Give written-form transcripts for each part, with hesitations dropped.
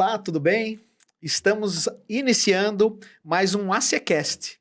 Olá, tudo bem? Estamos iniciando mais um ACCast,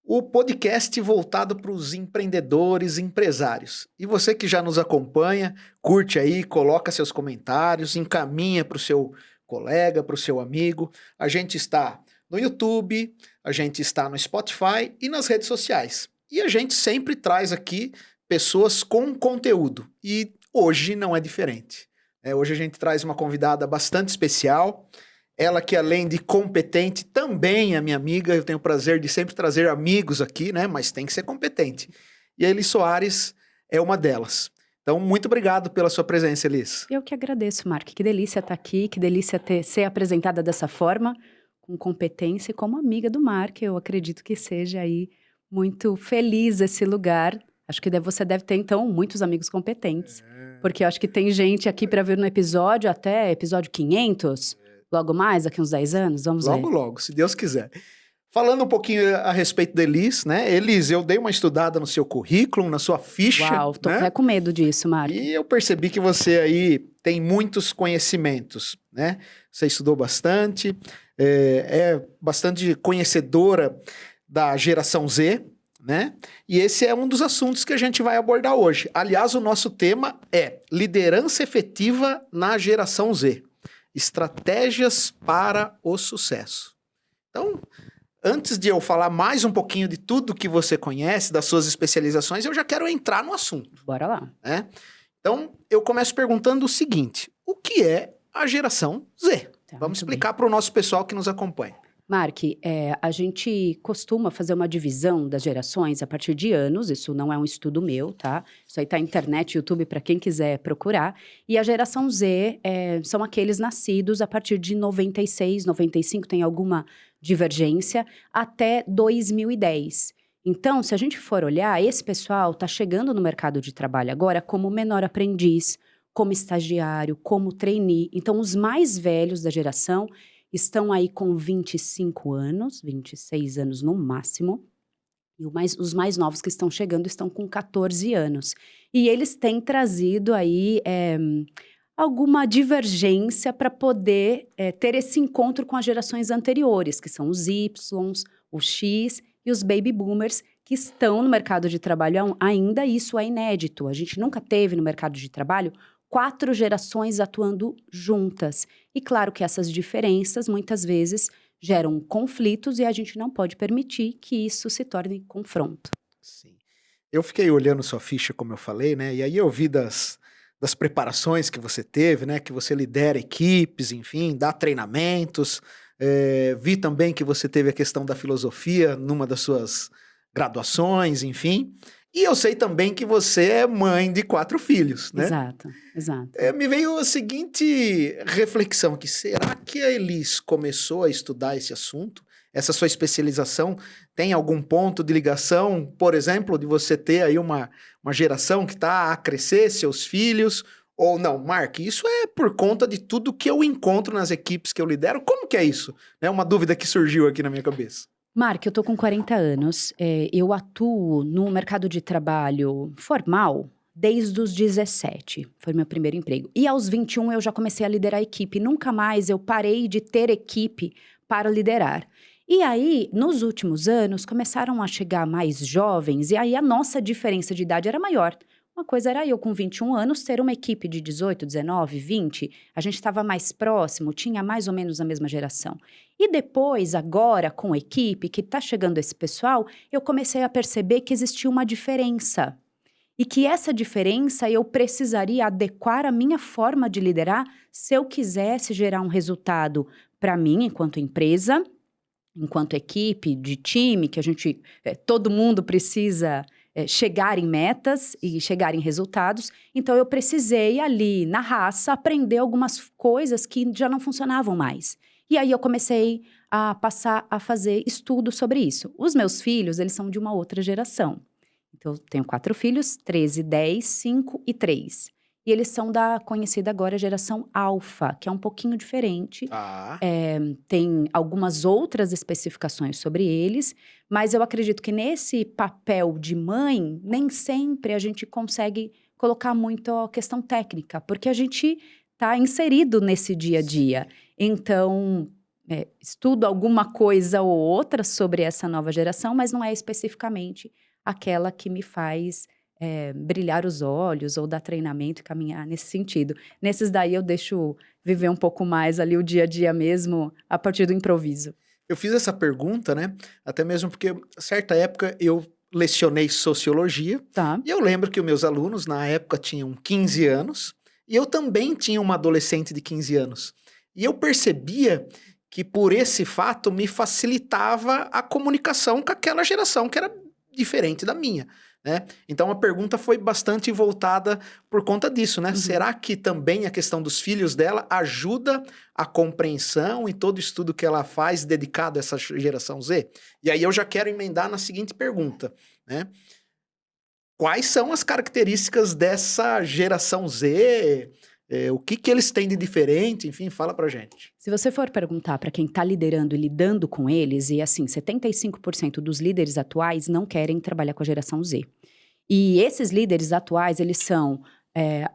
o podcast voltado para os empreendedores e empresários. E você que já nos acompanha, curte aí, coloca seus comentários, encaminha para o seu colega, para o seu amigo. A gente está no YouTube, a gente está no Spotify e nas redes sociais. E a gente sempre traz aqui pessoas com conteúdo. E hoje não é diferente. Hoje a gente traz uma convidada bastante especial, ela que além de competente, também é minha amiga, eu tenho o prazer de sempre trazer amigos aqui, né? Mas tem que ser competente. E a Elis Soares é uma delas. Então, muito obrigado pela sua presença, Elis. Eu que agradeço, Mark. Que delícia estar aqui, que delícia ser apresentada dessa forma, com competência e como amiga do Mark. Eu acredito que seja aí muito feliz esse lugar. Acho que você deve ter, então, muitos amigos competentes. Porque eu acho que tem gente aqui para ver no episódio, até episódio 500, logo mais, daqui uns 10 anos, vamos ver. Logo, se Deus quiser. Falando um pouquinho a respeito da Elis, né? Elis, eu dei uma estudada no seu currículo, na sua ficha. Uau, tô até com medo disso, Mark. E eu percebi que você aí tem muitos conhecimentos, né? Você estudou bastante, é bastante conhecedora da geração Z, né? E esse é um dos assuntos que a gente vai abordar hoje. Aliás, o nosso tema é liderança efetiva na geração Z. Estratégias para o sucesso. Então, antes de eu falar mais um pouquinho de tudo que você conhece, das suas especializações, eu já quero entrar no assunto. Bora lá. Né? Então, eu começo perguntando o seguinte: o que é a geração Z? Vamos explicar para o nosso pessoal que nos acompanha. Mark, a gente costuma fazer uma divisão das gerações a partir de anos, isso não é um estudo meu, tá? Isso aí tá na internet, YouTube, para quem quiser procurar. E a geração Z são aqueles nascidos a partir de 96, 95, tem alguma divergência, até 2010. Então, se a gente for olhar, esse pessoal tá chegando no mercado de trabalho agora como menor aprendiz, como estagiário, como trainee. Então, os mais velhos da geração estão aí com 25 anos, 26 anos no máximo, e os mais novos que estão chegando estão com 14 anos. E eles têm trazido aí alguma divergência para poder ter esse encontro com as gerações anteriores, que são os Ys, os X e os Baby Boomers, que estão no mercado de trabalho ainda. Isso é inédito. A gente nunca teve no mercado de trabalho 4 gerações atuando juntas. E claro que essas diferenças, muitas vezes, geram conflitos e a gente não pode permitir que isso se torne confronto. Sim. Eu fiquei olhando sua ficha, como eu falei, né? E aí eu vi das preparações que você teve, né? Que você lidera equipes, enfim, dá treinamentos. Vi também que você teve a questão da filosofia numa das suas graduações, enfim. E eu sei também que você é mãe de 4 filhos, né? Exato. Me veio a seguinte reflexão aqui. Será que a Elis começou a estudar esse assunto? Essa sua especialização tem algum ponto de ligação, por exemplo, de você ter aí uma geração que está a crescer, seus filhos? Ou não, Mark, isso é por conta de tudo que eu encontro nas equipes que eu lidero? Como que é isso? É uma dúvida que surgiu aqui na minha cabeça. Mark, eu tô com 40 anos, eu atuo no mercado de trabalho formal desde os 17, foi meu primeiro emprego. E aos 21 eu já comecei a liderar a equipe, nunca mais eu parei de ter equipe para liderar. E aí, nos últimos anos, começaram a chegar mais jovens e aí a nossa diferença de idade era maior. Uma coisa era eu com 21 anos ter uma equipe de 18, 19, 20, a gente estava mais próximo, tinha mais ou menos a mesma geração. E depois, agora, com a equipe, que está chegando esse pessoal, eu comecei a perceber que existia uma diferença. E que essa diferença eu precisaria adequar a minha forma de liderar se eu quisesse gerar um resultado para mim, enquanto empresa, enquanto equipe, de time, que a gente, todo mundo precisa chegar em metas e chegar em resultados. Então, eu precisei ali, na raça, aprender algumas coisas que já não funcionavam mais. E aí, eu comecei a passar a fazer estudos sobre isso. Os meus filhos, eles são de uma outra geração. Então, eu tenho 4 filhos, 13, 10, 5 e 3. E eles são da conhecida agora geração alfa, que é um pouquinho diferente. Tem algumas outras especificações sobre eles, mas eu acredito que nesse papel de mãe, nem sempre a gente consegue colocar muito a questão técnica, porque a gente está inserido nesse dia a dia. Então, estudo alguma coisa ou outra sobre essa nova geração, mas não é especificamente aquela que me faz brilhar os olhos ou dar treinamento e caminhar nesse sentido. Nesses daí eu deixo viver um pouco mais ali o dia a dia mesmo, a partir do improviso. Eu fiz essa pergunta, né? Até mesmo porque, certa época, eu lecionei sociologia. Tá. E eu lembro que os meus alunos, na época, tinham 15 anos. E eu também tinha uma adolescente de 15 anos. E eu percebia que, por esse fato, me facilitava a comunicação com aquela geração que era diferente da minha, né? Então a pergunta foi bastante voltada por conta disso, né? Uhum. Será que também a questão dos filhos dela ajuda a compreensão e todo o estudo que ela faz dedicado a essa geração Z? E aí eu já quero emendar na seguinte pergunta, né? Quais são as características dessa geração Z? O que eles têm de diferente? Enfim, fala pra gente. Se você for perguntar para quem está liderando e lidando com eles, e assim, 75% dos líderes atuais não querem trabalhar com a geração Z. E esses líderes atuais, eles são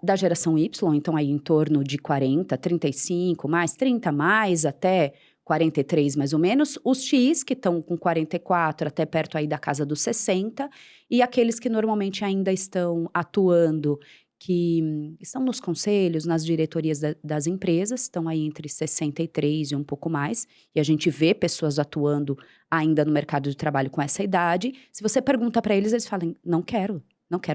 da geração Y, então aí em torno de 40, 35, mais 30, mais até 43 mais ou menos. Os X, que estão com 44, até perto aí da casa dos 60. E aqueles que normalmente ainda estão atuando, que estão nos conselhos, nas diretorias das empresas, estão aí entre 63 e um pouco mais. E a gente vê pessoas atuando ainda no mercado de trabalho com essa idade. Se você pergunta para eles, eles falam, não quero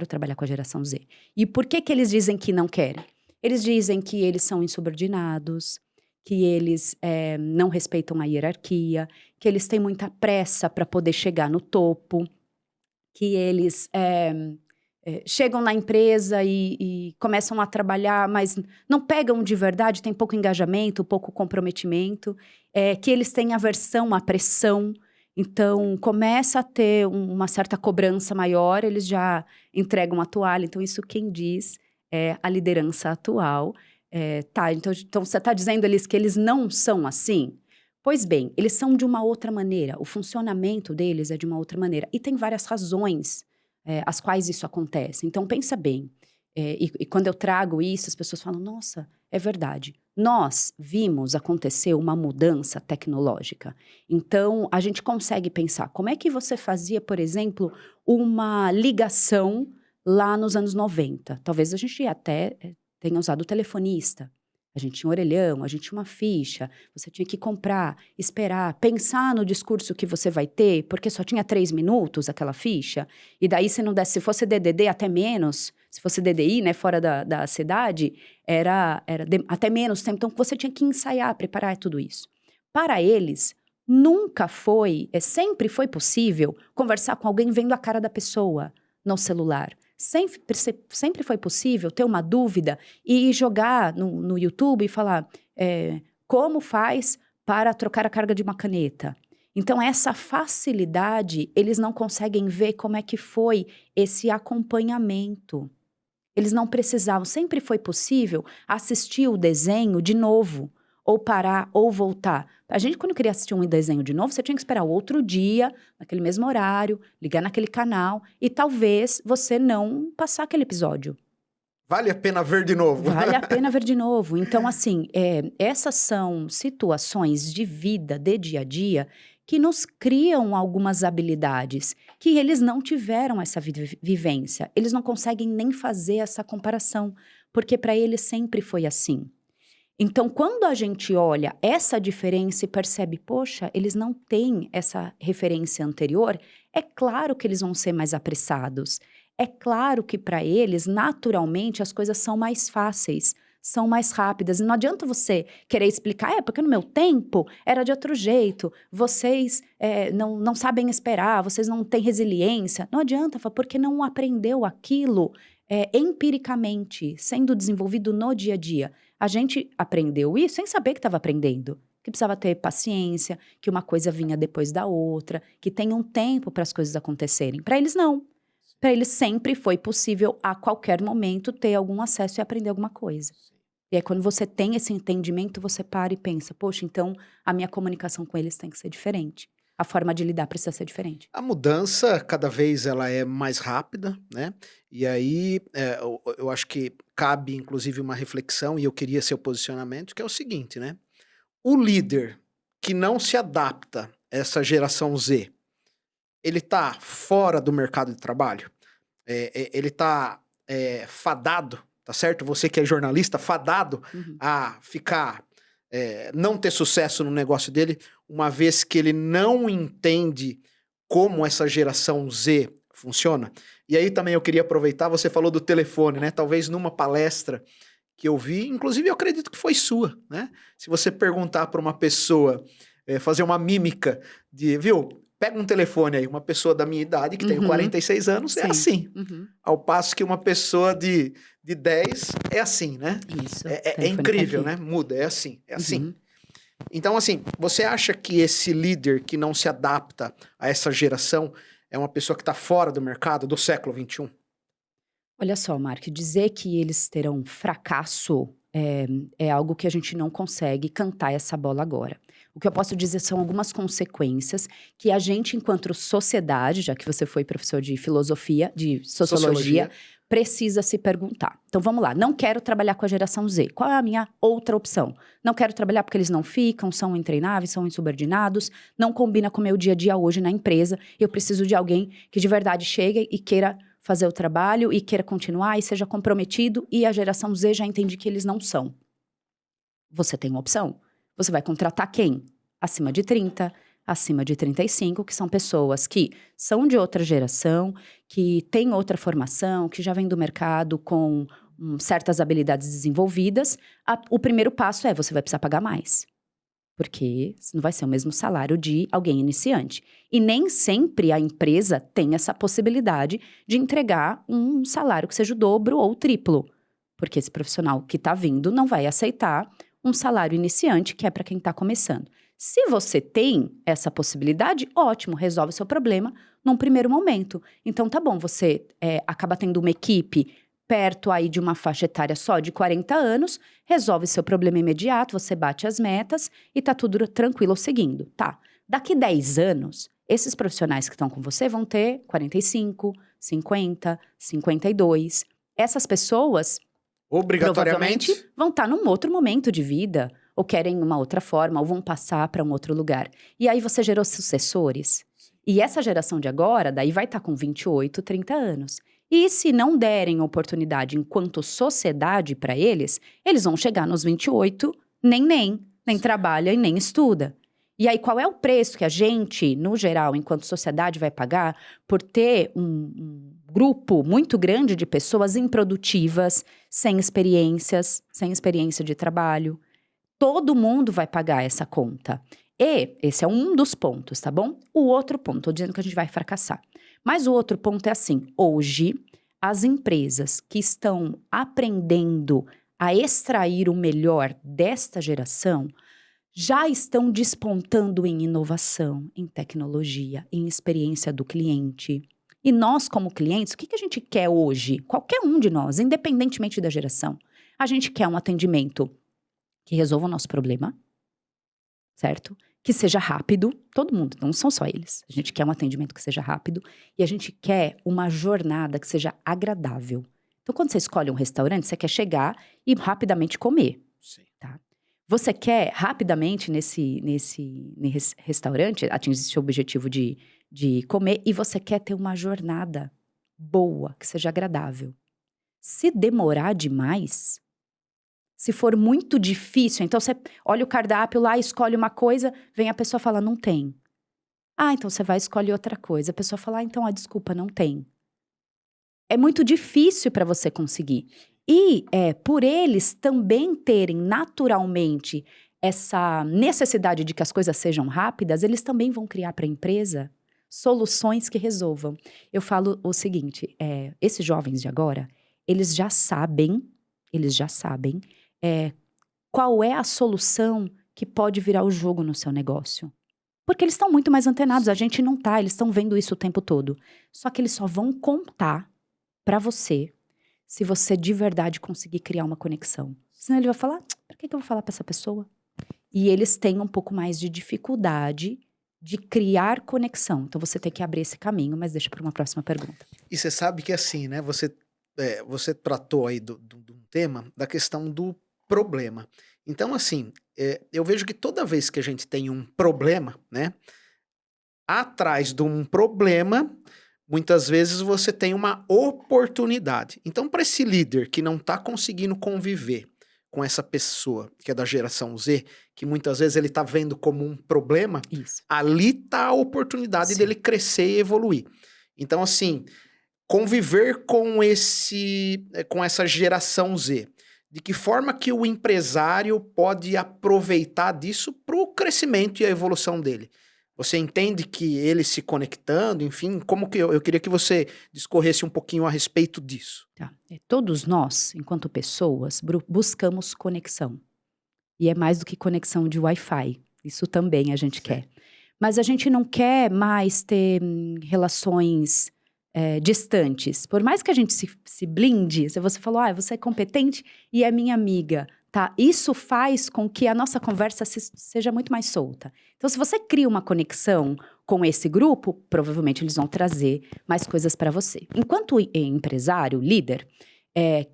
trabalhar com a geração Z. E por que eles dizem que não querem? Eles dizem que eles são insubordinados, que eles não respeitam a hierarquia, que eles têm muita pressa para poder chegar no topo, que eles chegam na empresa e começam a trabalhar, mas não pegam de verdade, tem pouco engajamento, pouco comprometimento, que eles têm aversão à pressão. Então, começa a ter uma certa cobrança maior, eles já entregam a toalha. Então, isso quem diz é a liderança atual. Então, você está dizendo eles que eles não são assim? Pois bem, eles são de uma outra maneira. O funcionamento deles é de uma outra maneira. E tem várias razões as quais isso acontece. Então, pensa bem. E quando eu trago isso, as pessoas falam, nossa, é verdade. Nós vimos acontecer uma mudança tecnológica. Então, a gente consegue pensar, como é que você fazia, por exemplo, uma ligação lá nos anos 90? Talvez a gente até tenha usado o telefonista. A gente tinha um orelhão, a gente tinha uma ficha, você tinha que comprar, esperar, pensar no discurso que você vai ter, porque só tinha 3 minutos aquela ficha, e daí se não desse, se fosse DDD até menos, se fosse DDI, né, fora da cidade, era até menos tempo, então você tinha que ensaiar, preparar tudo isso. Para eles, nunca foi, sempre foi conversar com alguém vendo a cara da pessoa no celular. Sempre foi possível ter uma dúvida e jogar no YouTube e falar como faz para trocar a carga de uma caneta. Então, essa facilidade, eles não conseguem ver como é que foi esse acompanhamento. Eles não precisavam, sempre foi possível assistir o desenho de novo, ou parar, ou voltar. A gente, quando queria assistir um desenho de novo, você tinha que esperar o outro dia, naquele mesmo horário, ligar naquele canal, e talvez você não passar aquele episódio. Vale a pena ver de novo. Vale a pena ver de novo. Então, assim, essas são situações de vida, de dia a dia, que nos criam algumas habilidades que eles não tiveram essa vivência. Eles não conseguem nem fazer essa comparação, porque para eles sempre foi assim. Então, quando a gente olha essa diferença e percebe, poxa, eles não têm essa referência anterior, é claro que eles vão ser mais apressados. É claro que para eles, naturalmente, as coisas são mais fáceis, são mais rápidas. E não adianta você querer explicar, porque no meu tempo era de outro jeito, vocês não sabem esperar, vocês não têm resiliência. Não adianta, porque não aprendeu aquilo empiricamente, sendo desenvolvido no dia a dia. A gente aprendeu isso sem saber que estava aprendendo. Que precisava ter paciência, que uma coisa vinha depois da outra, que tem um tempo para as coisas acontecerem. Para eles, não. Para eles sempre foi possível, a qualquer momento, ter algum acesso e aprender alguma coisa. E aí, quando você tem esse entendimento, você para e pensa, poxa, então a minha comunicação com eles tem que ser diferente. A forma de lidar precisa ser diferente. A mudança, cada vez ela é mais rápida, né? E aí, eu acho que cabe, inclusive, uma reflexão, e eu queria seu posicionamento, que é o seguinte, né? o líder que não se adapta a essa geração Z, ele tá fora do mercado de trabalho? Ele tá fadado, tá certo? Você que é jornalista, fadado a ficar, não ter sucesso no negócio dele, uma vez que ele não entende como essa geração Z funciona. E aí também eu queria aproveitar, você falou do telefone, né? Talvez numa palestra que eu vi, inclusive eu acredito que foi sua, né? Se você perguntar para uma pessoa, fazer uma mímica viu? Pega um telefone aí, uma pessoa da minha idade, que tem 46 anos, Sim. é assim. Ao passo que uma pessoa de 10 é assim, né? Isso. É incrível, né? Muda, é assim, é assim. Então, assim, você acha que esse líder que não se adapta a essa geração é uma pessoa que está fora do mercado do século XXI? Olha só, Mark, dizer que eles terão fracasso é algo que a gente não consegue cantar essa bola agora. O que eu posso dizer são algumas consequências que a gente, enquanto sociedade, já que você foi professor de filosofia, de sociologia, precisa se perguntar. Então vamos lá, não quero trabalhar com a geração Z. Qual é a minha outra opção? Não quero trabalhar porque eles não ficam, são intreináveis, são insubordinados, não combina com o meu dia a dia hoje na empresa. Eu preciso de alguém que de verdade chegue e queira fazer o trabalho e queira continuar e seja comprometido, e a geração Z já entende que eles não são. Você tem uma opção. Você vai contratar quem? Acima de 30, acima de 35, que são pessoas que são de outra geração, que têm outra formação, que já vêm do mercado com certas habilidades desenvolvidas. O primeiro passo você vai precisar pagar mais. Porque não vai ser o mesmo salário de alguém iniciante. E nem sempre a empresa tem essa possibilidade de entregar um salário que seja o dobro ou o triplo. Porque esse profissional que está vindo não vai aceitar um salário iniciante, que é para quem está começando. Se você tem essa possibilidade, ótimo, resolve o seu problema num primeiro momento. Então tá bom, você acaba tendo uma equipe perto aí de uma faixa etária só de 40 anos, resolve seu problema imediato, você bate as metas e tá tudo tranquilo seguindo. Tá, daqui 10 anos, esses profissionais que estão com você vão ter 45, 50, 52. Essas pessoas, obrigatoriamente, provavelmente vão estar num outro momento de vida, ou querem uma outra forma, ou vão passar para um outro lugar. E aí você gerou sucessores. E essa geração de agora, daí vai estar com 28, 30 anos. E se não derem oportunidade enquanto sociedade para eles, eles vão chegar nos 28, nem trabalha e nem estuda. E aí, qual é o preço que a gente, no geral, enquanto sociedade, vai pagar por ter um grupo muito grande de pessoas improdutivas, sem experiência de trabalho? Todo mundo vai pagar essa conta. E esse é um dos pontos, tá bom? O outro ponto, tô dizendo que a gente vai fracassar. Mas o outro ponto é assim, hoje, as empresas que estão aprendendo a extrair o melhor desta geração já estão despontando em inovação, em tecnologia, em experiência do cliente. E nós, como clientes, o que a gente quer hoje? Qualquer um de nós, independentemente da geração. A gente quer um atendimento que resolva o nosso problema, certo? Que seja rápido, todo mundo, não são só eles. A gente quer um atendimento que seja rápido e a gente quer uma jornada que seja agradável. Então, quando você escolhe um restaurante, você quer chegar e rapidamente comer. Sim. Tá? Você quer rapidamente nesse restaurante atingir seu objetivo de comer e você quer ter uma jornada boa, que seja agradável. Se demorar demais, se for muito difícil, então você olha o cardápio lá, escolhe uma coisa, vem a pessoa falar, não tem. Ah, então você vai escolher outra coisa. A pessoa fala, então, desculpa, não tem. É muito difícil para você conseguir. E por eles também terem naturalmente essa necessidade de que as coisas sejam rápidas, eles também vão criar para a empresa soluções que resolvam. Eu falo o seguinte, esses jovens de agora, eles já sabem qual é a solução que pode virar o jogo no seu negócio. Porque eles estão muito mais antenados, a gente não tá, eles estão vendo isso o tempo todo. Só que eles só vão contar para você se você de verdade conseguir criar uma conexão. Senão ele vai falar, pra que eu vou falar para essa pessoa? E eles têm um pouco mais de dificuldade de criar conexão. Então você tem que abrir esse caminho, mas deixa para uma próxima pergunta. E você sabe que assim, né? Você tratou aí de um tema da questão do problema. Então, assim, eu vejo que toda vez que a gente tem um problema, né? Atrás de um problema, muitas vezes você tem uma oportunidade. Então, para esse líder que não está conseguindo conviver com essa pessoa que é da geração Z, que muitas vezes ele está vendo como um problema, Isso. ali está a oportunidade Sim. dele crescer e evoluir. Então, assim, conviver com com essa geração Z. De que forma que o empresário pode aproveitar disso para o crescimento e a evolução dele? Você entende que ele se conectando, enfim, como que eu queria que você discorresse um pouquinho a respeito disso. Tá. Todos nós, enquanto pessoas, buscamos conexão. E é mais do que conexão de Wi-Fi. Isso também a gente quer. Mas a gente não quer mais ter relações distantes. Por mais que a gente se blinde, se você falou, você é competente e é minha amiga, tá? Isso faz com que a nossa conversa seja muito mais solta. Então, se você cria uma conexão com esse grupo, provavelmente eles vão trazer mais coisas para você. Enquanto empresário, líder,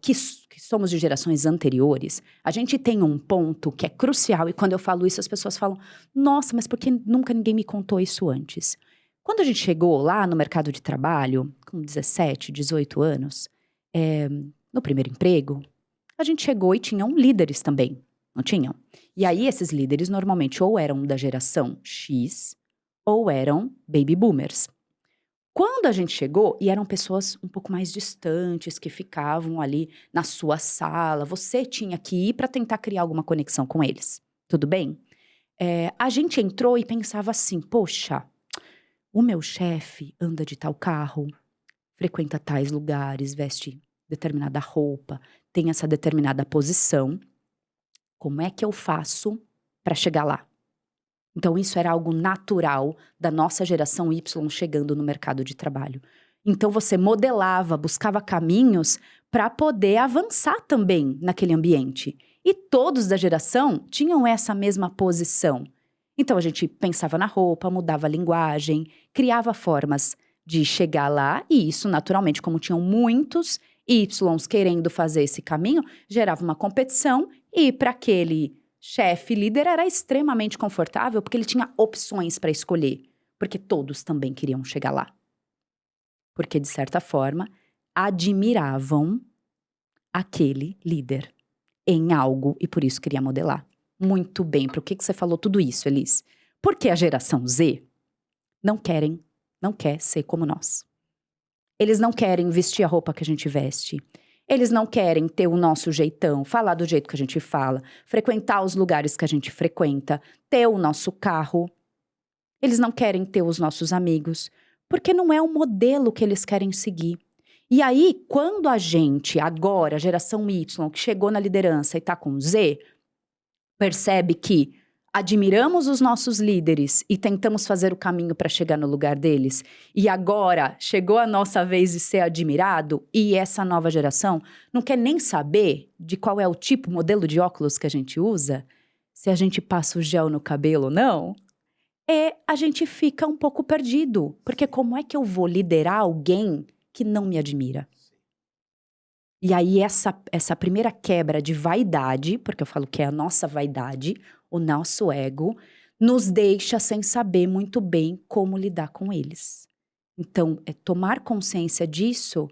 que somos de gerações anteriores, a gente tem um ponto que é crucial, e quando eu falo isso, as pessoas falam, nossa, mas por que nunca ninguém me contou isso antes? Quando a gente chegou lá no mercado de trabalho, com 17, 18 anos, no primeiro emprego, a gente chegou e tinham líderes também, não tinham? E aí, esses líderes normalmente ou eram da geração X, ou eram baby boomers. Quando a gente chegou, e eram pessoas um pouco mais distantes, que ficavam ali na sua sala, você tinha que ir para tentar criar alguma conexão com eles, tudo bem? A gente entrou e pensava assim, poxa, o meu chefe anda de tal carro, frequenta tais lugares, veste determinada roupa, tem essa determinada posição. Como é que eu faço para chegar lá? Então, isso era algo natural da nossa geração Y chegando no mercado de trabalho. Então, você modelava, buscava caminhos para poder avançar também naquele ambiente. E todos da geração tinham essa mesma posição. Então, a gente pensava na roupa, mudava a linguagem, criava formas de chegar lá. E isso, naturalmente, como tinham muitos Ys querendo fazer esse caminho, gerava uma competição. E para aquele chefe, líder, era extremamente confortável porque ele tinha opções para escolher. Porque todos também queriam chegar lá. Porque, de certa forma, admiravam aquele líder em algo e por isso queria modelar. Muito bem. Por que você falou tudo isso, Elis? Porque a geração Z não quer ser como nós. Eles não querem vestir a roupa que a gente veste. Eles não querem ter o nosso jeitão, falar do jeito que a gente fala, frequentar os lugares que a gente frequenta, ter o nosso carro. Eles não querem ter os nossos amigos, porque não é o modelo que eles querem seguir. E aí, quando a gente, agora, a geração Y, que chegou na liderança e está com Z, percebe que admiramos os nossos líderes e tentamos fazer o caminho para chegar no lugar deles, e agora chegou a nossa vez de ser admirado, e essa nova geração não quer nem saber de qual é o tipo, modelo de óculos que a gente usa, se a gente passa o gel no cabelo ou não, a gente fica um pouco perdido, porque como é que eu vou liderar alguém que não me admira? E aí essa primeira quebra de vaidade, porque eu falo que é a nossa vaidade, o nosso ego, nos deixa sem saber muito bem como lidar com eles. Então, tomar consciência disso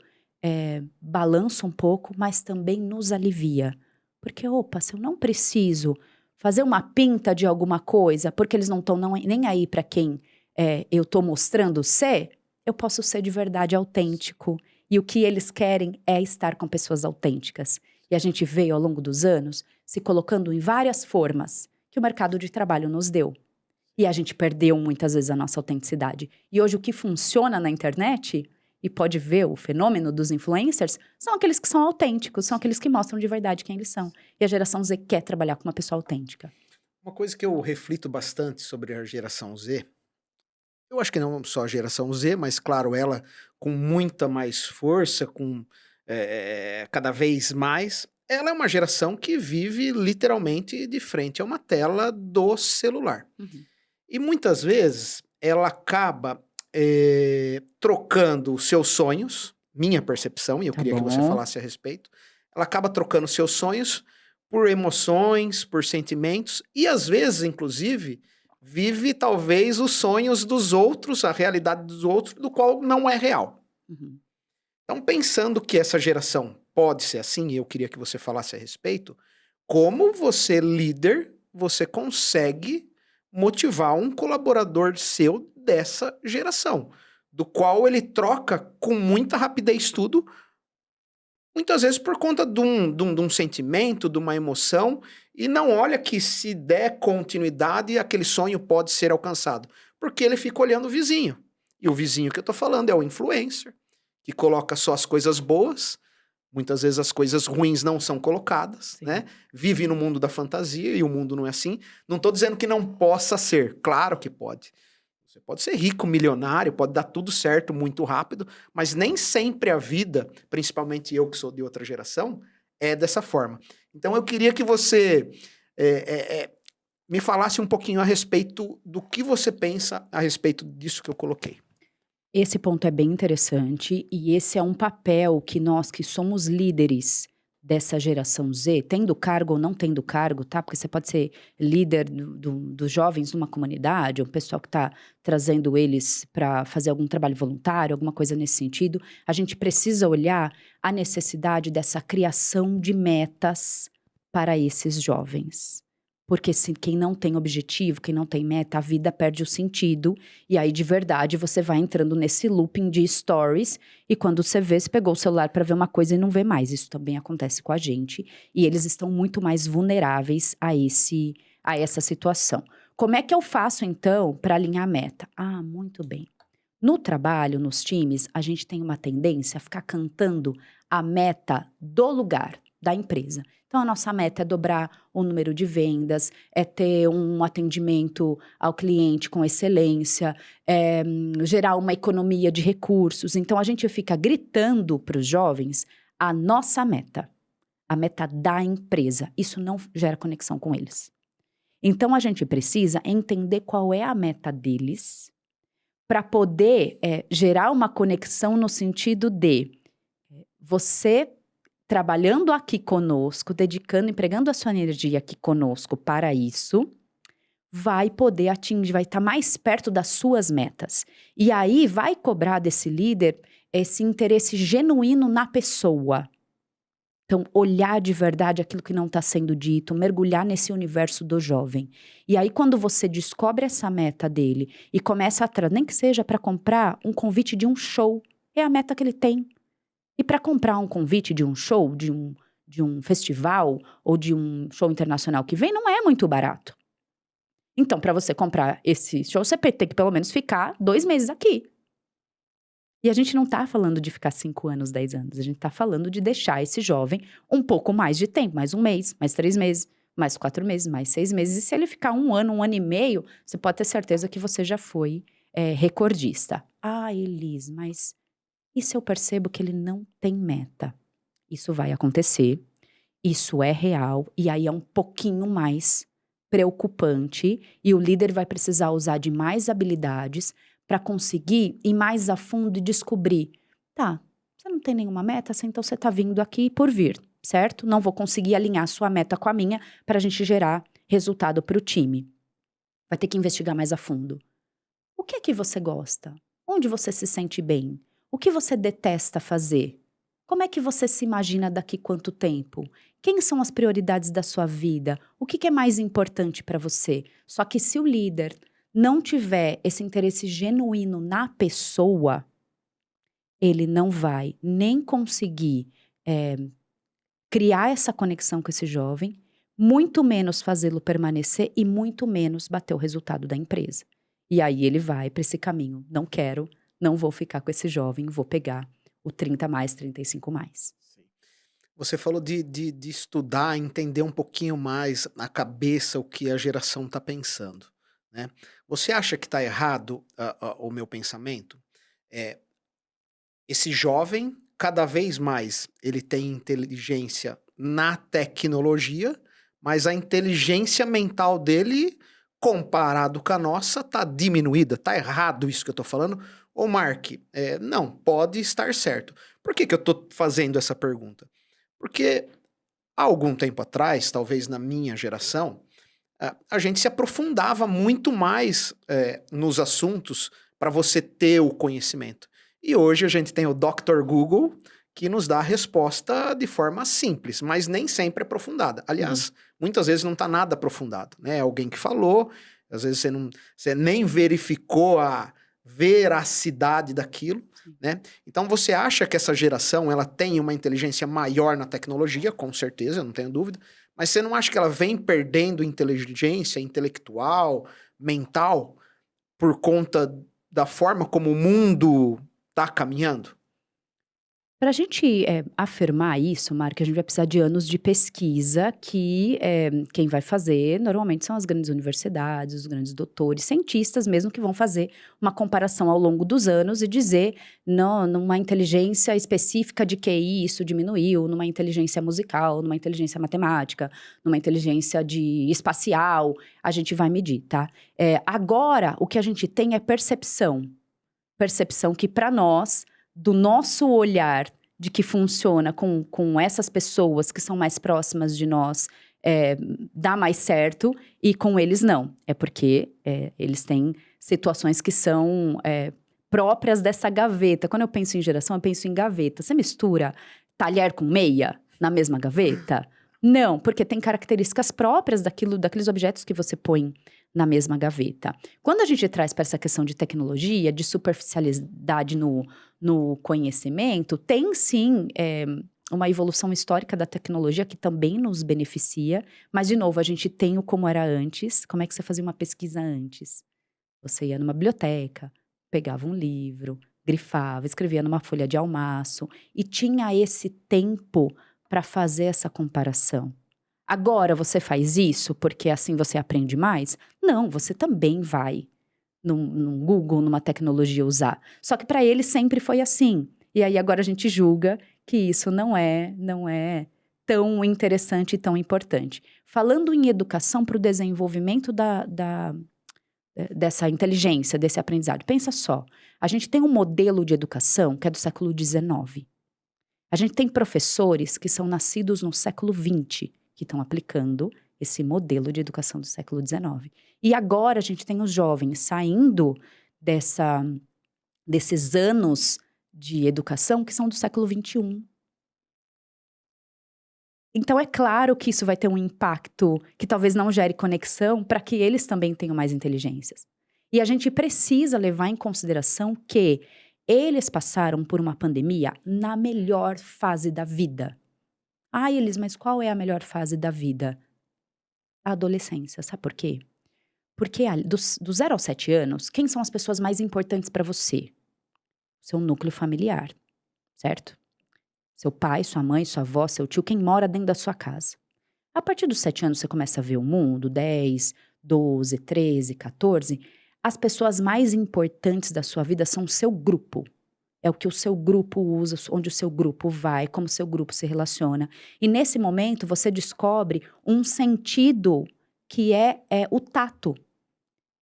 balança um pouco, mas também nos alivia. Porque, se eu não preciso fazer uma pinta de alguma coisa, porque eles não estão nem aí para quem eu estou mostrando ser, eu posso ser de verdade autêntico. E o que eles querem é estar com pessoas autênticas. E a gente veio ao longo dos anos se colocando em várias formas que o mercado de trabalho nos deu. E a gente perdeu muitas vezes a nossa autenticidade. E hoje o que funciona na internet, e pode ver o fenômeno dos influencers, são aqueles que são autênticos, são aqueles que mostram de verdade quem eles são. E a geração Z quer trabalhar com uma pessoa autêntica. Uma coisa que eu reflito bastante sobre a geração Z, eu acho que não só a geração Z, mas claro, ela com muita mais força, com cada vez mais, ela é uma geração que vive literalmente de frente a uma tela do celular. Uhum. E muitas vezes ela acaba trocando os seus sonhos, minha percepção, e eu queria que você falasse a respeito, ela acaba trocando seus sonhos por emoções, por sentimentos e às vezes, inclusive, vive talvez os sonhos dos outros, a realidade dos outros, do qual não é real. Uhum. Então, pensando que essa geração pode ser assim, e eu queria que você falasse a respeito, como você, líder, você consegue motivar um colaborador seu dessa geração, do qual ele troca com muita rapidez tudo, muitas vezes por conta de um sentimento, de uma emoção, e não olha que se der continuidade, aquele sonho pode ser alcançado. Porque ele fica olhando o vizinho. E o vizinho que eu tô falando é o influencer, que coloca só as coisas boas, muitas vezes as coisas ruins não são colocadas, Sim. né? Vive no mundo da fantasia e o mundo não é assim. Não tô dizendo que não possa ser, claro que pode. Você pode ser rico, milionário, pode dar tudo certo muito rápido, mas nem sempre a vida, principalmente eu que sou de outra geração, é dessa forma. Então eu queria que você me falasse um pouquinho a respeito do que você pensa a respeito disso que eu coloquei. Esse ponto é bem interessante e esse é um papel que nós que somos líderes dessa geração Z, tendo cargo ou não tendo cargo, tá? Porque você pode ser líder dos jovens numa comunidade, ou um pessoal que está trazendo eles para fazer algum trabalho voluntário, alguma coisa nesse sentido. A gente precisa olhar a necessidade dessa criação de metas para esses jovens. Porque quem não tem objetivo, quem não tem meta, a vida perde o sentido. E aí, de verdade, você vai entrando nesse looping de stories. E quando você vê, você pegou o celular para ver uma coisa e não vê mais. Isso também acontece com a gente. E eles estão muito mais vulneráveis a essa situação. Como é que eu faço, então, para alinhar a meta? Ah, muito bem. No trabalho, nos times, a gente tem uma tendência a ficar cantando a meta do lugar, da empresa. Então, a nossa meta é dobrar o número de vendas, é ter um atendimento ao cliente com excelência, é gerar uma economia de recursos. Então, a gente fica gritando para os jovens a nossa meta, a meta da empresa. Isso não gera conexão com eles. Então, a gente precisa entender qual é a meta deles para poder gerar uma conexão no sentido de você trabalhando aqui conosco, dedicando, empregando a sua energia aqui conosco para isso, vai poder atingir, vai estar mais perto das suas metas. E aí vai cobrar desse líder esse interesse genuíno na pessoa. Então, olhar de verdade aquilo que não está sendo dito, mergulhar nesse universo do jovem. E aí, quando você descobre essa meta dele e começa a nem que seja para comprar um convite de um show, é a meta que ele tem. E para comprar um convite de um show, de um festival ou de um show internacional que vem, não é muito barato. Então, para você comprar esse show, você tem que pelo menos ficar 2 meses aqui. E a gente não tá falando de ficar 5 anos, 10 anos. A gente tá falando de deixar esse jovem um pouco mais de tempo. Mais 1 mês, mais 3 meses, mais 4 meses, mais 6 meses. E se ele ficar 1 ano, 1 ano e meio, você pode ter certeza que você já foi recordista. Ah, Elis, mas e se eu percebo que ele não tem meta? Isso vai acontecer, isso é real, e aí é um pouquinho mais preocupante, e o líder vai precisar usar de mais habilidades para conseguir ir mais a fundo e descobrir, tá, você não tem nenhuma meta, então você tá vindo aqui por vir, certo? Não vou conseguir alinhar sua meta com a minha para a gente gerar resultado para o time. Vai ter que investigar mais a fundo. O que é que você gosta? Onde você se sente bem? O que você detesta fazer? Como é que você se imagina daqui quanto tempo? Quem são as prioridades da sua vida? O que é mais importante para você? Só que se o líder não tiver esse interesse genuíno na pessoa, ele não vai nem conseguir criar essa conexão com esse jovem, muito menos fazê-lo permanecer e muito menos bater o resultado da empresa. E aí ele vai para esse caminho. Não quero, não vou ficar com esse jovem, vou pegar o 30 mais, 35 mais. Você falou de estudar, entender um pouquinho mais na cabeça o que a geração está pensando, né? Você acha que está errado o meu pensamento? Esse jovem, cada vez mais, ele tem inteligência na tecnologia, mas a inteligência mental dele, comparado com a nossa, tá diminuída. Tá errado isso que eu tô falando? Ô, Mark, não, pode estar certo. Por que eu tô fazendo essa pergunta? Porque Há algum tempo atrás, talvez na minha geração, a gente se aprofundava muito mais nos assuntos para você ter o conhecimento. E hoje a gente tem o Dr. Google, que nos dá a resposta de forma simples, mas nem sempre aprofundada. Aliás, muitas vezes não está nada aprofundado, né? É alguém que falou, às vezes você nem verificou a veracidade daquilo, né? Então você acha que essa geração ela tem uma inteligência maior na tecnologia, com certeza, eu não tenho dúvida, mas você não acha que ela vem perdendo inteligência intelectual, mental, por conta da forma como o mundo está caminhando? Para a gente afirmar isso, Mark, a gente vai precisar de anos de pesquisa que quem vai fazer normalmente são as grandes universidades, os grandes doutores, cientistas mesmo que vão fazer uma comparação ao longo dos anos e dizer, não, numa inteligência específica de QI isso diminuiu, numa inteligência musical, numa inteligência matemática, numa inteligência espacial, a gente vai medir, tá? Agora, o que a gente tem é percepção que para nós, do nosso olhar de que funciona com essas pessoas que são mais próximas de nós, dá mais certo, e com eles não. É porque eles têm situações que são próprias dessa gaveta. Quando eu penso em geração, eu penso em gaveta. Você mistura talher com meia na mesma gaveta? Não, porque tem características próprias daqueles objetos que você põe na mesma gaveta. Quando a gente traz para essa questão de tecnologia, de superficialidade no conhecimento, tem sim uma evolução histórica da tecnologia que também nos beneficia, mas, de novo, a gente tem o como era antes. Como é que você fazia uma pesquisa antes? Você ia numa biblioteca, pegava um livro, grifava, escrevia numa folha de almaço e tinha esse tempo para fazer essa comparação. Agora você faz isso porque assim você aprende mais? Não, você também vai num Google, numa tecnologia usar. Só que para ele sempre foi assim. E aí agora a gente julga que isso não é tão interessante e tão importante. Falando em educação para o desenvolvimento dessa inteligência, desse aprendizado. Pensa só, a gente tem um modelo de educação que é do século XIX. A gente tem professores que são nascidos no século XX, que estão aplicando esse modelo de educação do século XIX. E agora a gente tem os jovens saindo desses anos de educação que são do século XXI. Então é claro que isso vai ter um impacto que talvez não gere conexão para que eles também tenham mais inteligências. E a gente precisa levar em consideração que eles passaram por uma pandemia na melhor fase da vida. Elis, mas qual é a melhor fase da vida? A adolescência, sabe por quê? Porque do 0 aos 7 anos, quem são as pessoas mais importantes para você? Seu núcleo familiar, certo? Seu pai, sua mãe, sua avó, seu tio, quem mora dentro da sua casa. A partir dos 7 anos você começa a ver o mundo, 10, 12, 13, 14. As pessoas mais importantes da sua vida são o seu grupo. É o que o seu grupo usa, onde o seu grupo vai, como o seu grupo se relaciona. E nesse momento você descobre um sentido que é o tato.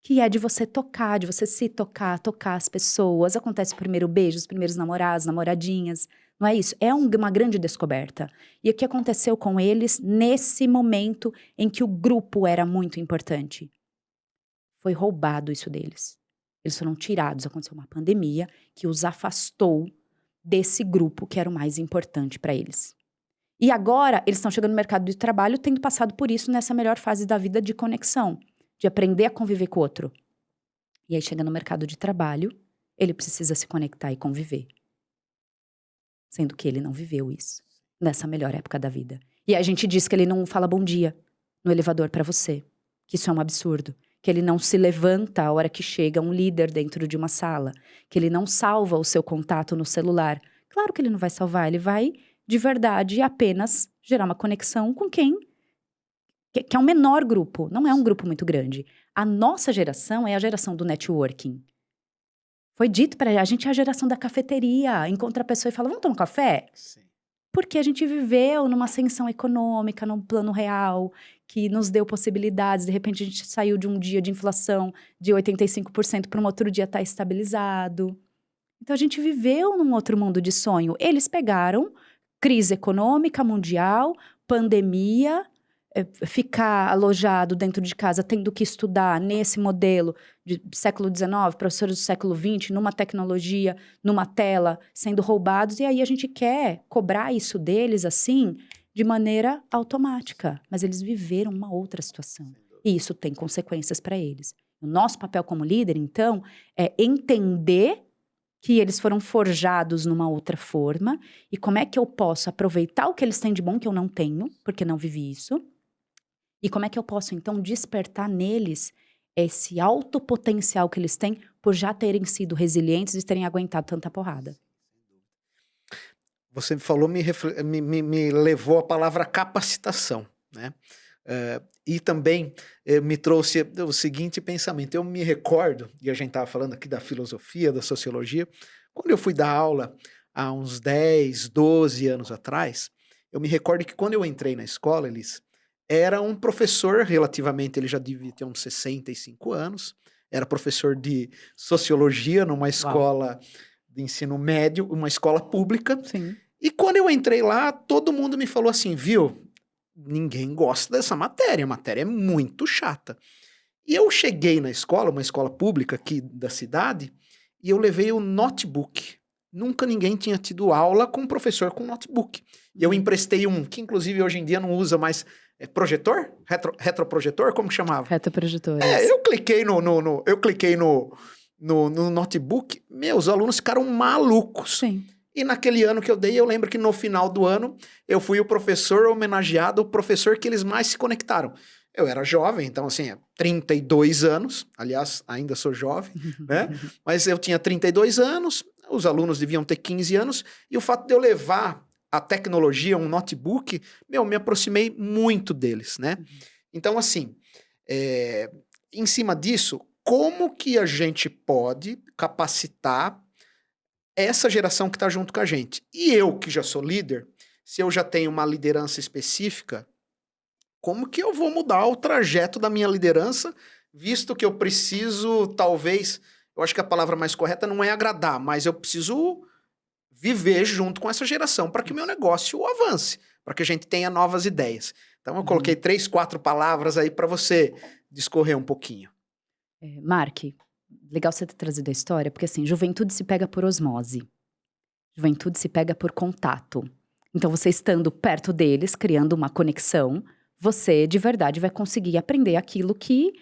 Que é de você tocar, de você se tocar as pessoas. Acontece o primeiro beijo, os primeiros namorados, namoradinhas. Não é isso? É uma grande descoberta. E o que aconteceu com eles nesse momento em que o grupo era muito importante? Foi roubado isso deles. Eles foram tirados, aconteceu uma pandemia que os afastou desse grupo que era o mais importante para eles. E agora eles estão chegando no mercado de trabalho tendo passado por isso nessa melhor fase da vida de conexão, de aprender a conviver com o outro. E aí chega no mercado de trabalho, ele precisa se conectar e conviver. Sendo que ele não viveu isso nessa melhor época da vida. E a gente diz que ele não fala bom dia no elevador para você, que isso é um absurdo. Que ele não se levanta a hora que chega um líder dentro de uma sala, que ele não salva o seu contato no celular. Claro que ele não vai salvar, ele vai, de verdade, apenas gerar uma conexão com quem que é um menor grupo, não é um grupo muito grande. A nossa geração é a geração do networking. Foi dito pra gente, é a geração da cafeteria, encontra a pessoa e fala, vamos tomar um café? Sim. Porque a gente viveu numa ascensão econômica, num plano real, que nos deu possibilidades. De repente, a gente saiu de um dia de inflação de 85% para um outro dia estar estabilizado. Então, a gente viveu num outro mundo de sonho. Eles pegaram crise econômica mundial, ficar alojado dentro de casa, tendo que estudar nesse modelo de século XIX, professores do século XX, numa tecnologia, numa tela, sendo roubados. E aí a gente quer cobrar isso deles, assim, de maneira automática. Mas eles viveram uma outra situação. E isso tem consequências para eles. O nosso papel como líder, então, é entender que eles foram forjados numa outra forma. E como é que eu posso aproveitar o que eles têm de bom que eu não tenho, porque não vivi isso. E como é que eu posso, então, despertar neles esse alto potencial que eles têm por já terem sido resilientes e terem aguentado tanta porrada? Você falou, me levou a palavra capacitação, né? E também me trouxe o seguinte pensamento. Eu me recordo, e a gente estava falando aqui da filosofia, da sociologia, quando eu fui dar aula há uns 10, 12 anos atrás, eu me recordo que quando eu entrei na escola, Elis, era um professor relativamente, ele já devia ter uns 65 anos, era professor de sociologia numa escola de ensino médio, uma escola pública. Sim. E quando eu entrei lá, todo mundo me falou assim, viu, ninguém gosta dessa matéria, a matéria é muito chata. E eu cheguei na escola, uma escola pública aqui da cidade, e eu levei o notebook. Nunca ninguém tinha tido aula com um professor com notebook. E eu emprestei um, que inclusive hoje em dia não usa mais, projetor? Retroprojetor, como que chamava? Retroprojetor. Eu cliquei no notebook, os alunos ficaram malucos. Sim. E naquele ano que eu dei, eu lembro que no final do ano, eu fui o professor homenageado, o professor que eles mais se conectaram. Eu era jovem, então assim, 32 anos, aliás, ainda sou jovem, né? Mas eu tinha 32 anos, os alunos deviam ter 15 anos, e o fato de eu levar a tecnologia, um notebook, me aproximei muito deles, né? Então assim, em cima disso, como que a gente pode capacitar essa geração que está junto com a gente? E eu, que já sou líder, se eu já tenho uma liderança específica, como que eu vou mudar o trajeto da minha liderança, visto que eu preciso, talvez, eu acho que a palavra mais correta não é agradar, mas eu preciso viver junto com essa geração para que o meu negócio avance, para que a gente tenha novas ideias. Então eu coloquei 3, 4 palavras aí para você discorrer um pouquinho. Mark, legal você ter trazido a história, porque assim, juventude se pega por osmose. Juventude se pega por contato. Então, você estando perto deles, criando uma conexão, você, de verdade, vai conseguir aprender aquilo que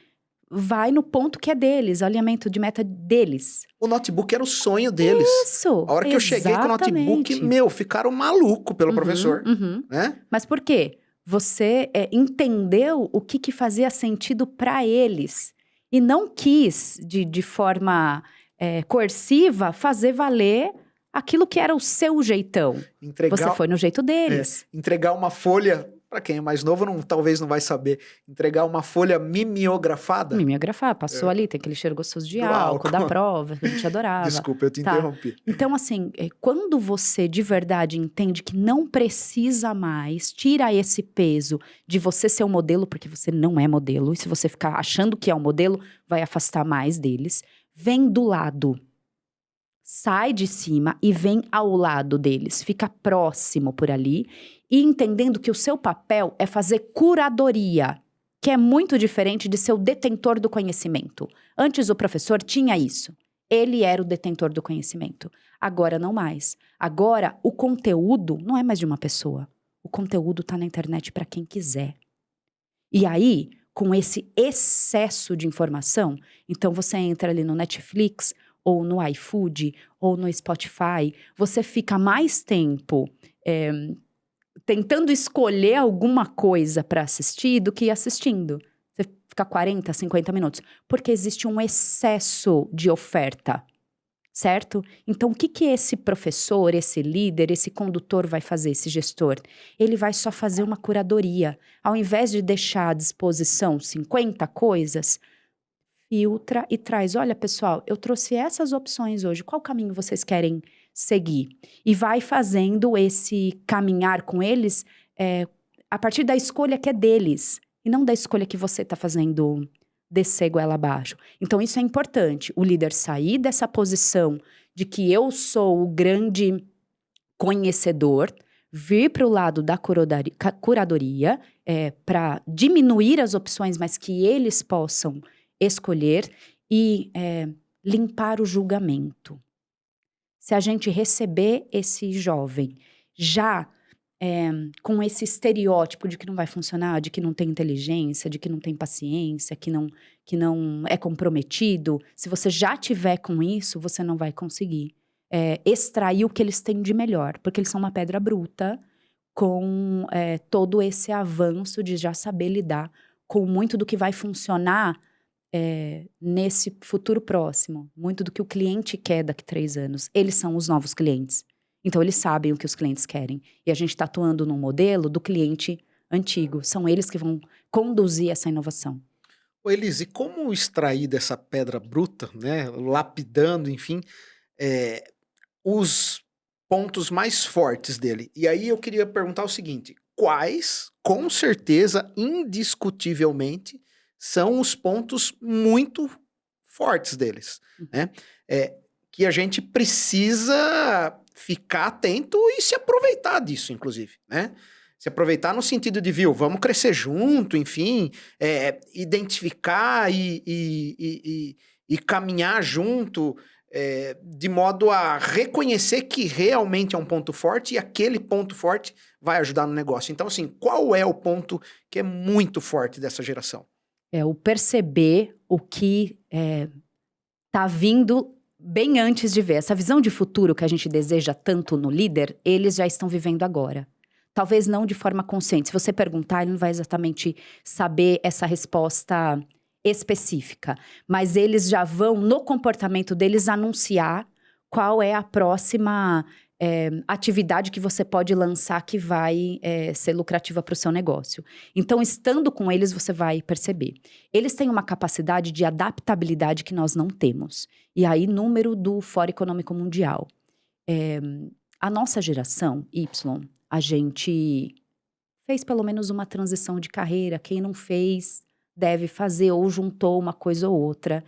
vai no ponto que é deles, o alinhamento de meta deles. O notebook era o sonho deles. Isso, A hora que eu cheguei com o notebook, ficaram maluco pelo professor, né? Mas por quê? Você entendeu o que fazia sentido para eles. E não quis, de forma coerciva, fazer valer aquilo que era o seu jeitão. Você foi no jeito deles. Entregar uma folha, para quem é mais novo, talvez não vai saber, entregar uma folha mimeografada. Mimeografar, passou ali, tem aquele cheiro gostoso de álcool, da prova, que a gente adorava. Desculpa, eu te interrompi. Então, assim, quando você de verdade entende que não precisa mais, tira esse peso de você ser um modelo, porque você não é modelo, e se você ficar achando que é um modelo, vai afastar mais deles. Vem do lado. Sai de cima e vem ao lado deles. Fica próximo por ali. E entendendo que o seu papel é fazer curadoria, que é muito diferente de ser o detentor do conhecimento. Antes o professor tinha isso. Ele era o detentor do conhecimento. Agora não mais. Agora o conteúdo não é mais de uma pessoa. O conteúdo está na internet para quem quiser. E aí, com esse excesso de informação, então você entra ali no Netflix, ou no iFood, ou no Spotify, você fica mais tempo tentando escolher alguma coisa para assistir do que assistindo. Você fica 40, 50 minutos. Porque existe um excesso de oferta, certo? Então, o que esse professor, esse líder, esse condutor vai fazer, esse gestor? Ele vai só fazer uma curadoria. Ao invés de deixar à disposição 50 coisas, filtra e traz. Olha, pessoal, eu trouxe essas opções hoje. Qual caminho vocês querem seguir? E vai fazendo esse caminhar com eles a partir da escolha que é deles. E não da escolha que você está fazendo descer goela abaixo. Então, isso é importante. O líder sair dessa posição de que eu sou o grande conhecedor, vir para o lado da curadoria, para diminuir as opções, mas que eles possam escolher e limpar o julgamento. Se a gente receber esse jovem já com esse estereótipo de que não vai funcionar, de que não tem inteligência, de que não tem paciência, que não é comprometido, se você já tiver com isso, você não vai conseguir extrair o que eles têm de melhor, porque eles são uma pedra bruta com todo esse avanço de já saber lidar com muito do que vai funcionar nesse futuro próximo, muito do que o cliente quer daqui a 3 anos. Eles são os novos clientes. Então, eles sabem o que os clientes querem. E a gente está atuando num modelo do cliente antigo. São eles que vão conduzir essa inovação. Ô Elise, como extrair dessa pedra bruta, né, lapidando, enfim, os pontos mais fortes dele? E aí eu queria perguntar o seguinte, quais, com certeza, indiscutivelmente, são os pontos muito fortes deles, né? Que a gente precisa ficar atento e se aproveitar disso, inclusive, né? Se aproveitar no sentido de, viu, vamos crescer junto, enfim, identificar e caminhar junto, de modo a reconhecer que realmente é um ponto forte e aquele ponto forte vai ajudar no negócio. Então, assim, qual é o ponto que é muito forte dessa geração? O perceber o que tá vindo bem antes de ver. Essa visão de futuro que a gente deseja tanto no líder, eles já estão vivendo agora. Talvez não de forma consciente. Se você perguntar, ele não vai exatamente saber essa resposta específica. Mas eles já vão, no comportamento deles, anunciar qual é a próxima atividade que você pode lançar que vai ser lucrativa para o seu negócio. Então, estando com eles, você vai perceber. Eles têm uma capacidade de adaptabilidade que nós não temos. E aí, número do Fórum Econômico Mundial. A nossa geração, Y, a gente fez pelo menos uma transição de carreira. Quem não fez, deve fazer ou juntou uma coisa ou outra.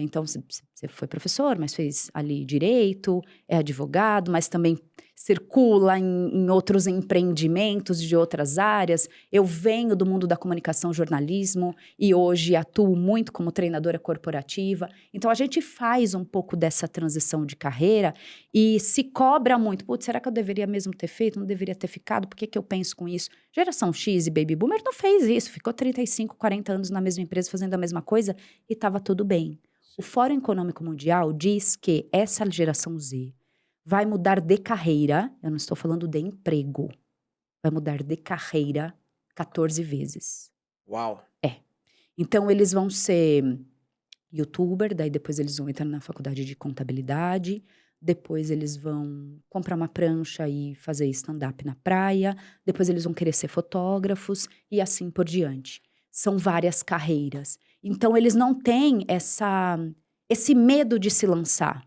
Então, você foi professor, mas fez ali direito, é advogado, mas também circula em outros empreendimentos de outras áreas. Eu venho do mundo da comunicação, jornalismo, e hoje atuo muito como treinadora corporativa. Então, a gente faz um pouco dessa transição de carreira e se cobra muito. Putz, será que eu deveria mesmo ter feito? Não deveria ter ficado? Por que eu penso com isso? Geração X e Baby Boomer não fez isso. Ficou 35, 40 anos na mesma empresa fazendo a mesma coisa e estava tudo bem. O Fórum Econômico Mundial diz que essa geração Z vai mudar de carreira, eu não estou falando de emprego, vai mudar de carreira 14 vezes. Uau! Então, eles vão ser youtuber, daí depois eles vão entrar na faculdade de contabilidade, depois eles vão comprar uma prancha e fazer stand-up na praia, depois eles vão querer ser fotógrafos e assim por diante. São várias carreiras. Então, eles não têm esse medo de se lançar,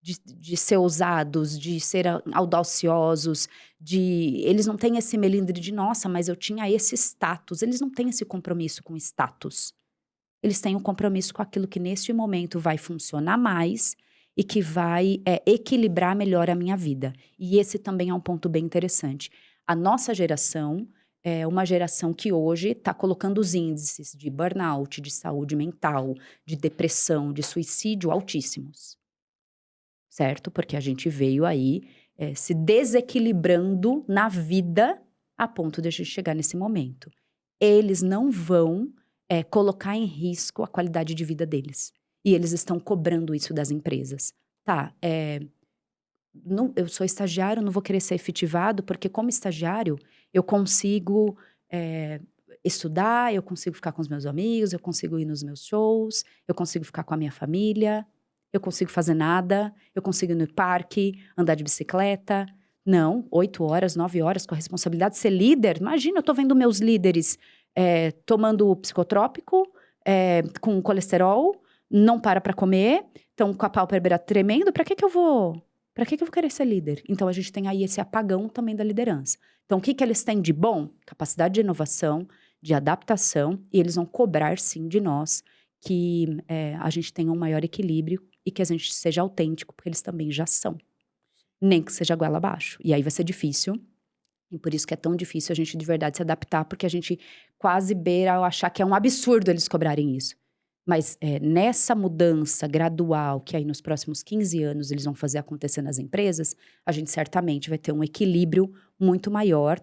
de ser ousados, de ser audaciosos, eles não têm esse melindre de, nossa, mas eu tinha esse status. Eles não têm esse compromisso com status. Eles têm um compromisso com aquilo que neste momento vai funcionar mais e que vai equilibrar melhor a minha vida. E esse também é um ponto bem interessante. A nossa geração é uma geração que hoje está colocando os índices de burnout, de saúde mental, de depressão, de suicídio altíssimos. Certo? Porque a gente veio aí se desequilibrando na vida a ponto de a gente chegar nesse momento. Eles não vão colocar em risco a qualidade de vida deles. E eles estão cobrando isso das empresas. Tá, eu sou estagiário, não vou querer ser efetivado, porque como estagiário eu consigo estudar, eu consigo ficar com os meus amigos, eu consigo ir nos meus shows, eu consigo ficar com a minha família, eu consigo fazer nada, eu consigo ir no parque, andar de bicicleta. Não, 8 horas, 9 horas, com a responsabilidade de ser líder. Imagina, eu tô vendo meus líderes tomando psicotrópico, com colesterol, não para comer, estão com a pálpebra tremendo. Para que eu vou querer ser líder? Então, a gente tem aí esse apagão também da liderança. Então, o que eles têm de bom? Capacidade de inovação, de adaptação, e eles vão cobrar, sim, de nós que a gente tenha um maior equilíbrio e que a gente seja autêntico, porque eles também já são. nem que seja goela abaixo. E aí vai ser difícil. E por isso que é tão difícil a gente de verdade se adaptar, porque a gente quase beira ao achar que é um absurdo eles cobrarem isso. Mas nessa mudança gradual, que aí nos próximos 15 anos eles vão fazer acontecer nas empresas, a gente certamente vai ter um equilíbrio muito maior,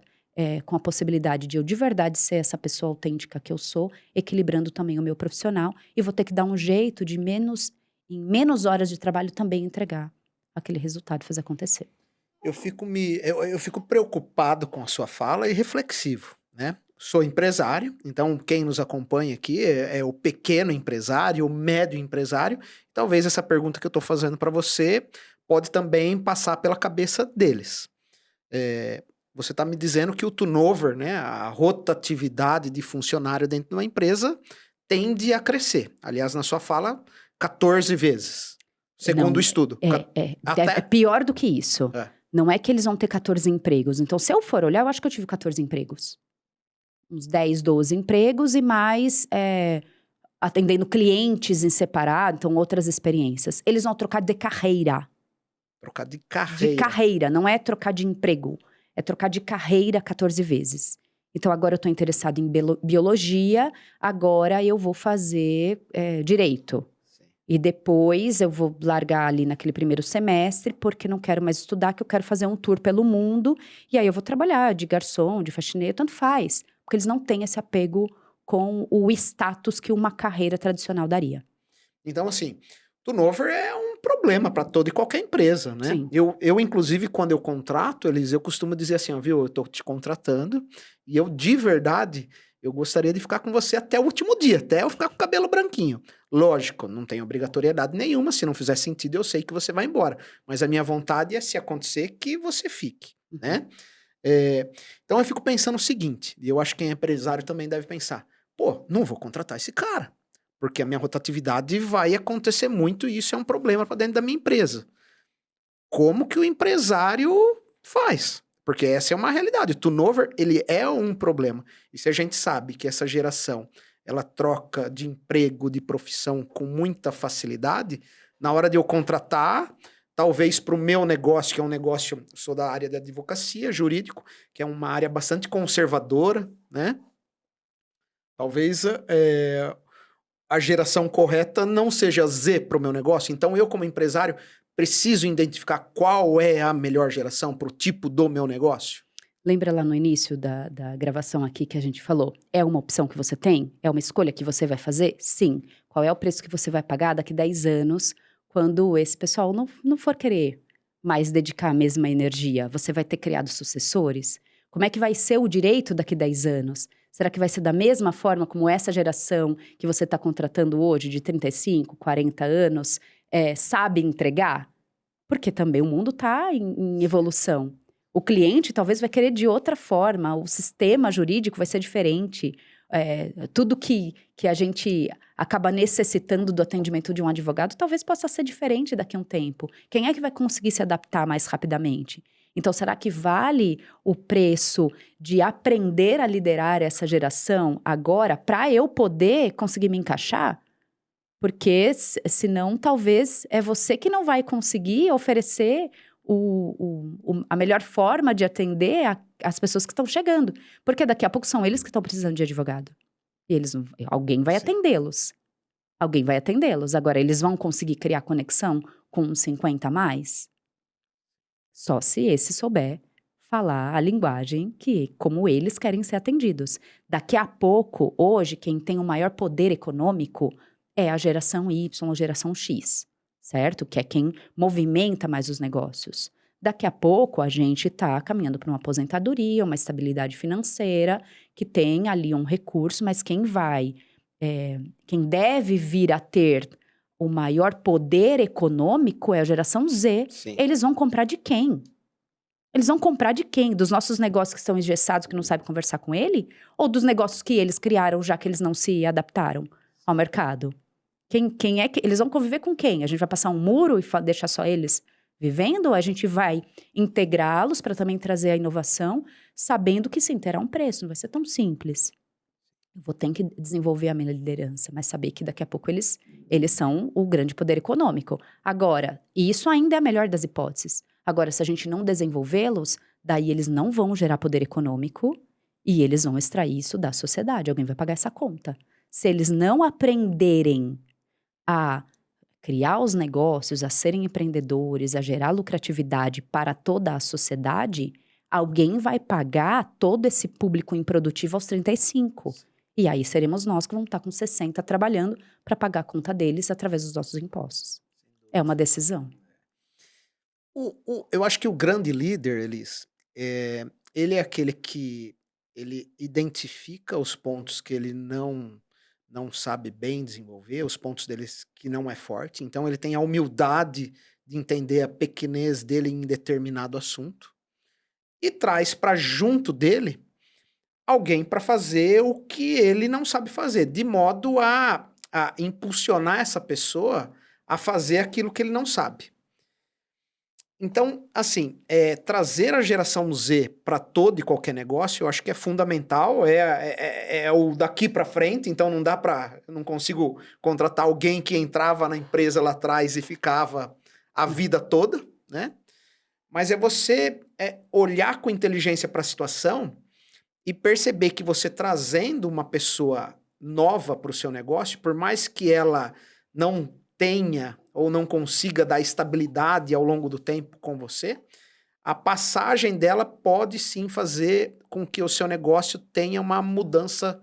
com a possibilidade de eu de verdade ser essa pessoa autêntica que eu sou, equilibrando também o meu profissional, e vou ter que dar um jeito de em menos horas de trabalho também entregar aquele resultado e fazer acontecer. Eu fico preocupado com a sua fala e reflexivo, né? Sou empresário, então quem nos acompanha aqui é o pequeno empresário, o médio empresário. Talvez essa pergunta que eu estou fazendo para você pode também passar pela cabeça deles. Você está me dizendo que o turnover, né, a rotatividade de funcionário dentro de uma empresa tende a crescer. Aliás, na sua fala, 14 vezes, segundo Não, o estudo. é pior do que isso. Não é que eles vão ter 14 empregos. Então, se eu for olhar, eu acho que eu tive 14 empregos. Uns 10, 12 empregos e mais atendendo clientes em separado, então outras experiências. Eles vão trocar de carreira. Trocar de carreira. De carreira, não é trocar de emprego. É trocar de carreira 14 vezes. Então, agora eu estou interessada em biologia, agora eu vou fazer direito. E depois eu vou largar ali naquele primeiro semestre, porque não quero mais estudar, que eu quero fazer um tour pelo mundo. E aí eu vou trabalhar de garçom, de faxineiro, tanto faz. Porque eles não têm esse apego com o status que uma carreira tradicional daria. Então, assim, turnover é um problema para toda e qualquer empresa, né? Sim. Eu, inclusive, quando eu contrato, eu costumo dizer assim, ó, viu, eu tô te contratando e eu, de verdade, eu gostaria de ficar com você até o último dia, até eu ficar com o cabelo branquinho. Lógico, não tem obrigatoriedade nenhuma, se não fizer sentido, eu sei que você vai embora. Mas a minha vontade é, se acontecer, que você fique, né? Então eu fico pensando o seguinte, e eu acho que quem é empresário também deve pensar, pô, não vou contratar esse cara, porque a minha rotatividade vai acontecer muito e isso é um problema para dentro da minha empresa. Como que o empresário faz? Porque essa é uma realidade. O turnover, ele é um problema. E se a gente sabe que essa geração, ela troca de emprego, de profissão com muita facilidade, na hora de eu contratar, talvez para o meu negócio, que é um negócio, sou da área de advocacia, jurídico, que é uma área bastante conservadora, né? Talvez a geração correta não seja Z para o meu negócio. Então, eu, como empresário, preciso identificar qual é a melhor geração para o tipo do meu negócio? Lembra lá no início da gravação aqui que a gente falou? É uma opção que você tem? É uma escolha que você vai fazer? Sim. Qual é o preço que você vai pagar daqui 10 anos, quando esse pessoal não for querer mais dedicar a mesma energia? Você vai ter criado sucessores? Como é que vai ser o direito daqui 10 anos? Será que vai ser da mesma forma como essa geração que você está contratando hoje, de 35, 40 anos, sabe entregar? Porque também o mundo está em evolução. O cliente talvez vai querer de outra forma, o sistema jurídico vai ser diferente. Tudo que a gente acaba necessitando do atendimento de um advogado talvez possa ser diferente daqui a um tempo. Quem é que vai conseguir se adaptar mais rapidamente? Então, será que vale o preço de aprender a liderar essa geração agora para eu poder conseguir me encaixar? Porque senão talvez é você que não vai conseguir oferecer a melhor forma de atender as pessoas que estão chegando. Porque daqui a pouco são eles que estão precisando de advogado. E alguém vai atendê-los. Alguém vai atendê-los. Agora, eles vão conseguir criar conexão com uns 50 a mais? Só se esse souber falar a linguagem como eles querem ser atendidos. Daqui a pouco, hoje, quem tem o maior poder econômico é a geração Y, a geração X, certo? Que é quem movimenta mais os negócios. Daqui a pouco, a gente está caminhando para uma aposentadoria, uma estabilidade financeira, que tem ali um recurso, mas quem deve vir a ter o maior poder econômico é a geração Z. Sim. Eles vão comprar de quem? Eles vão comprar de quem? Dos nossos negócios que estão engessados, que não sabem conversar com ele? Ou dos negócios que eles criaram, já que eles não se adaptaram ao mercado? Quem é que eles vão conviver com quem? A gente vai passar um muro e deixar só eles vivendo? Ou a gente vai integrá-los para também trazer a inovação, sabendo que sim, terá um preço, não vai ser tão simples. Eu vou ter que desenvolver a minha liderança, mas saber que daqui a pouco eles são o grande poder econômico. Agora, isso ainda é a melhor das hipóteses. Agora, se a gente não desenvolvê-los, daí eles não vão gerar poder econômico e eles vão extrair isso da sociedade. Alguém vai pagar essa conta. Se eles não aprenderem a criar os negócios, a serem empreendedores, a gerar lucratividade para toda a sociedade, alguém vai pagar todo esse público improdutivo aos 35. E aí seremos nós que vamos estar com 60 trabalhando para pagar a conta deles através dos nossos impostos. É uma decisão. Eu acho que o grande líder, Elis, ele é aquele que ele identifica os pontos que ele não sabe bem desenvolver, os pontos deles que não é forte. Então ele tem a humildade de entender a pequenez dele em determinado assunto e traz para junto dele alguém para fazer o que ele não sabe fazer, de modo a impulsionar essa pessoa a fazer aquilo que ele não sabe. Então, assim, trazer a geração Z para todo e qualquer negócio, eu acho que é fundamental, é o daqui para frente, então não dá para, eu não consigo contratar alguém que entrava na empresa lá atrás e ficava a vida toda, né? Mas é você olhar com inteligência para a situação e perceber que você trazendo uma pessoa nova para o seu negócio, por mais que ela não tenha ou não consiga dar estabilidade ao longo do tempo com você, a passagem dela pode sim fazer com que o seu negócio tenha uma mudança,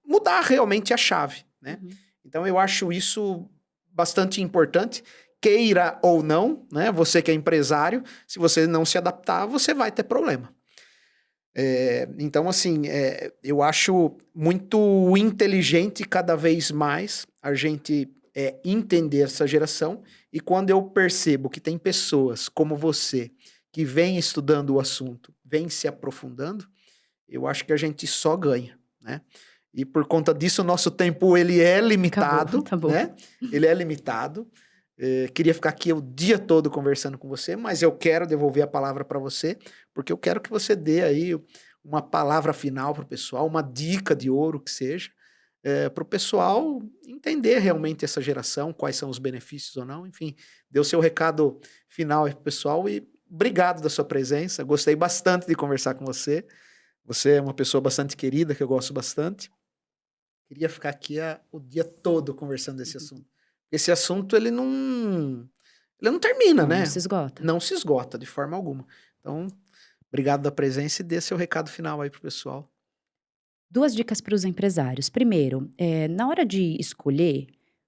mudar realmente a chave, né? Uhum. Então eu acho isso bastante importante, queira ou não, né? Você que é empresário, se você não se adaptar, você vai ter problema. Então, assim, eu acho muito inteligente cada vez mais a gente entender essa geração, e quando eu percebo que tem pessoas como você que vem estudando o assunto, vem se aprofundando, eu acho que a gente só ganha, né? E por conta disso, o nosso tempo ele é limitado, Acabou, tá bom. né? Ele é limitado. Queria ficar aqui o dia todo conversando com você, mas eu quero devolver a palavra para você, porque eu quero que você dê aí uma palavra final para o pessoal, uma dica de ouro que seja, para o pessoal entender realmente essa geração, quais são os benefícios ou não, enfim, dê o seu recado final aí para o pessoal e obrigado da sua presença, gostei bastante de conversar com você, você é uma pessoa bastante querida, que eu gosto bastante, queria ficar aqui o dia todo conversando desse assunto. Esse assunto, ele não termina, né? Não se esgota. Não se esgota de forma alguma. Então, obrigado da presença e dê seu recado final aí pro pessoal. 2 dicas para os empresários. Primeiro, na hora de escolher,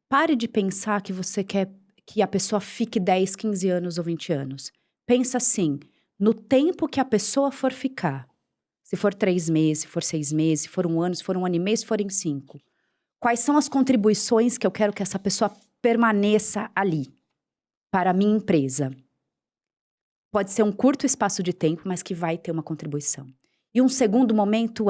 pare de pensar que você quer que a pessoa fique 10, 15 anos ou 20 anos. Pensa assim, no tempo que a pessoa for ficar. Se for 3 meses, se for 6 meses, se for 1 ano, se for 1 ano e meio, se forem 5. Quais são as contribuições que eu quero que essa pessoa permaneça ali para a minha empresa? Pode ser um curto espaço de tempo, mas que vai ter uma contribuição. E um segundo momento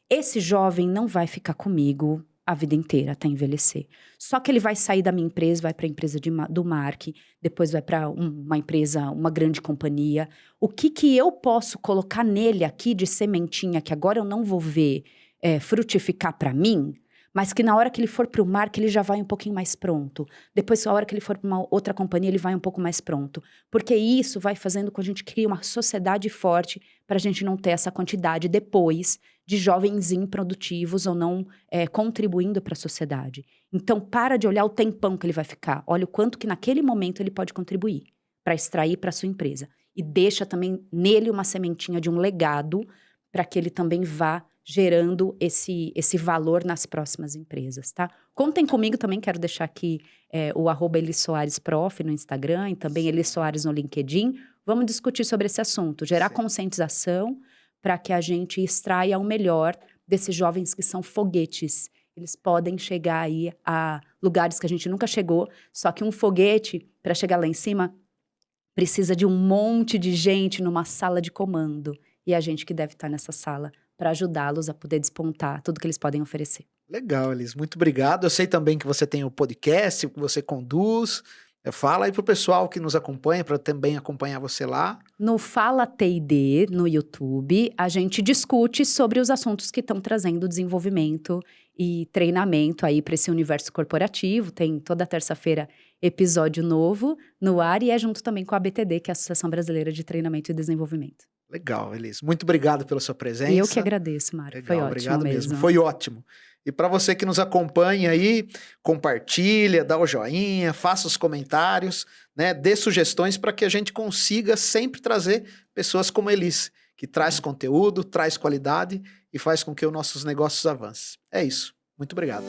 esse jovem não vai ficar comigo a vida inteira até envelhecer. Só que ele vai sair da minha empresa, vai para a empresa do Mark, depois vai para uma empresa, uma grande companhia. O que eu posso colocar nele aqui de sementinha, que agora eu não vou ver frutificar para mim, mas que na hora que ele for para o Mark, ele já vai um pouquinho mais pronto. Depois, na hora que ele for para uma outra companhia, ele vai um pouco mais pronto. Porque isso vai fazendo com que a gente crie uma sociedade forte para a gente não ter essa quantidade depois de jovens improdutivos ou não contribuindo para a sociedade. Então, para de olhar o tempão que ele vai ficar. Olha o quanto que naquele momento ele pode contribuir para extrair para a sua empresa. E deixa também nele uma sementinha de um legado para que ele também vá gerando esse valor nas próximas empresas, tá? Contem comigo também, quero deixar aqui o @ElisSoaresProf no Instagram e também Elis Soares no LinkedIn. Vamos discutir sobre esse assunto, gerar conscientização para que a gente extraia o melhor desses jovens que são foguetes. Eles podem chegar aí a lugares que a gente nunca chegou, só que um foguete, para chegar lá em cima, precisa de um monte de gente numa sala de comando. E a gente que deve estar nessa sala para ajudá-los a poder despontar tudo que eles podem oferecer. Legal, Elis. Muito obrigado. Eu sei também que você tem o podcast, que você conduz. Fala aí pro pessoal que nos acompanha, para também acompanhar você lá. No Fala T&D, no YouTube, a gente discute sobre os assuntos que estão trazendo desenvolvimento e treinamento aí para esse universo corporativo. Tem toda terça-feira episódio novo no ar e é junto também com a ABTD, que é a Associação Brasileira de Treinamento e Desenvolvimento. Legal, Elis. Muito obrigado pela sua presença. E eu que agradeço, Mário. Legal, Foi ótimo obrigado mesmo. Foi ótimo. E para você que nos acompanha aí, compartilha, dá o joinha, faça os comentários, né? Dê sugestões para que a gente consiga sempre trazer pessoas como a Elis, que traz conteúdo, traz qualidade e faz com que os nossos negócios avancem. É isso. Muito obrigado.